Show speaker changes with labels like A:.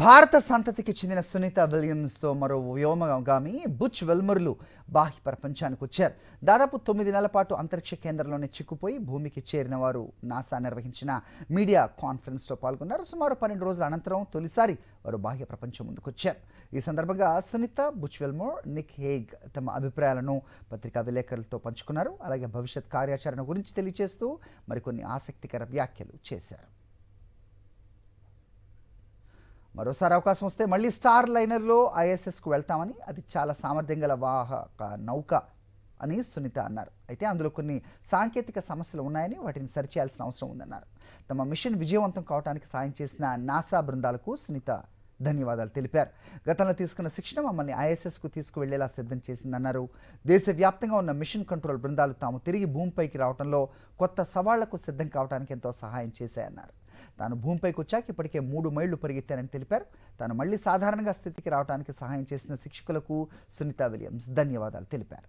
A: భారత సంతతికి చెందిన సునీత విలియమ్స్తో మరో వ్యోమగామి బుచ్ వెల్మర్లు బాహ్య ప్రపంచానికి వచ్చారు. దాదాపు 9 నెలల పాటు అంతరిక్ష కేంద్రంలోనే చిక్కుపోయి భూమికి చేరిన వారు నాసా నిర్వహించిన మీడియా కాన్ఫరెన్స్లో పాల్గొన్నారు. సుమారు 12 రోజుల అనంతరం తొలిసారి వారు బాహ్య ప్రపంచం ముందుకొచ్చారు. ఈ సందర్భంగా సునీత, బుచ్ వెల్మోర్, నిక్ హేగ్ తమ అభిప్రాయాలను పత్రికా విలేకరులతో పంచుకున్నారు. అలాగే భవిష్యత్ కార్యాచరణ గురించి తెలియజేస్తూ మరికొన్ని ఆసక్తికర వ్యాఖ్యలు చేశారు. మరోసారి అవకాశం వస్తే మళ్ళీ స్టార్ లైనర్లో ఐఎస్ఎస్కు వెళ్తామని, అది చాలా సామర్థ్యం గల వాహక నౌక అని సునీత అన్నారు. అయితే అందులో కొన్ని సాంకేతిక సమస్యలు ఉన్నాయని, వాటిని సరిచేయాల్సిన అవసరం ఉందన్నారు. తమ మిషన్ విజయవంతం కావడానికి సాయం చేసిన నాసా బృందాలకు సునీత ధన్యవాదాలు తెలిపారు. గతంలో తీసుకున్న శిక్షణ మమ్మల్ని ఐఎస్ఎస్కు తీసుకువెళ్లేలా సిద్ధం చేసిందన్నారు. దేశవ్యాప్తంగా ఉన్న మిషన్ కంట్రోల్ బృందాలు తాము తిరిగి భూమిపైకి రావడంలో కొత్త సవాళ్లకు సిద్ధం కావడానికి ఎంతో సహాయం చేశాయన్నారు. తాను భూమిపైకి వచ్చాక ఇప్పటికే 3 మైళ్లు పరిగెత్తానని తెలిపారు. తాను మళ్లీ సాధారణంగా స్థితికి రావడానికి సహాయం చేసిన శిక్షకులకు సునీత విలియమ్స్ ధన్యవాదాలు తెలిపారు.